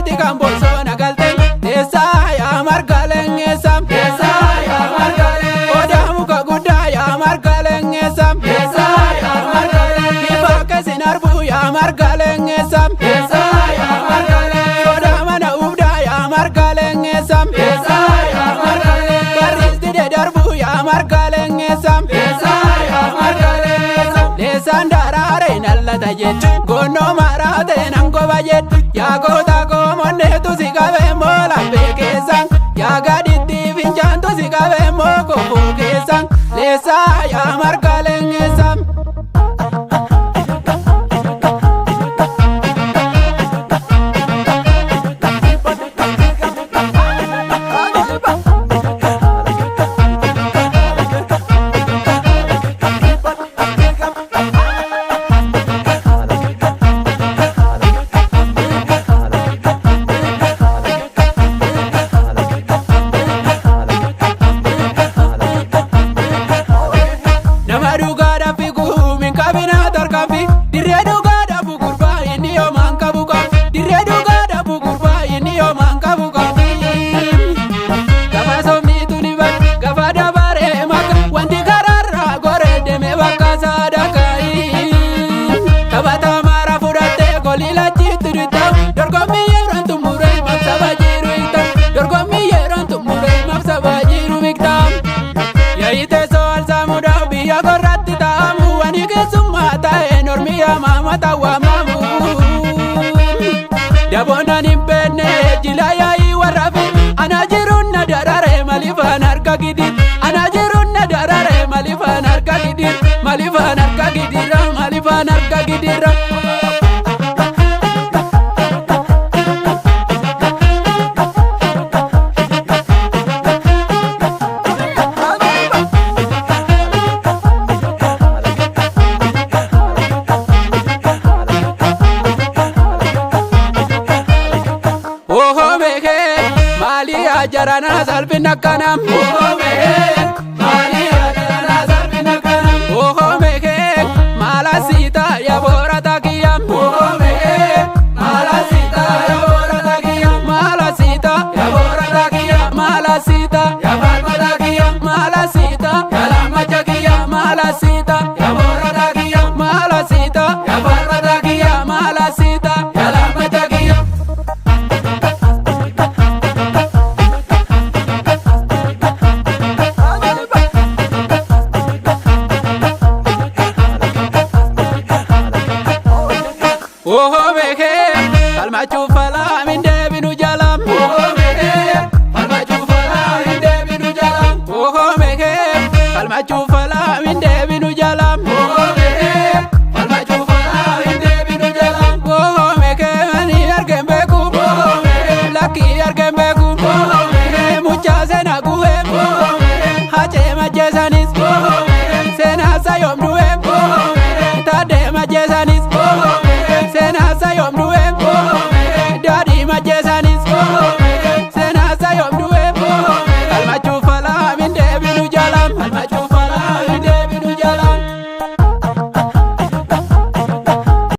Ati kan bosona galte Desa ya margaleng esam Desa ya margaleng Oda muka gudda ya margaleng esam Desa ya margaleng Ifa kesin arbu ya margaleng esam Desa ya margaleng Oda mana ubda ya margaleng esam Desa ya margaleng Baris dide darbu ya margaleng esam Desa ya margaleng Desa ndarare nallata jet Gono marate nango bajet Ya kota komonde tu si kabe mola pekesan Ya gaditi finjan tu si kabe moko fukesan Desa ya margaleng esam Mata wa mamu Dabona nimbene jilaya iwarafi Anajirun na darare malifan harka gidir Anajirun na darare malifan harka gidir Malifan harka gidira malifan harka gidira Jarana salpina kanam Oho meke Mali jarana salpina kanam Oho meke Malasita ya bora takiyam Oho meke Malasita ya bora takiyam Malasita ya bora takiyam Malasita ya balma takiyam Malasita ya lama takiyam Malasita ya bora takiyam Malasita ya balma takiyam Malasita ya lama takiyam Oho meke, kalma chufala minde binu jalam. Oho meke, kalma chufala minde binu jalam. Oho meke, kalma chufala minde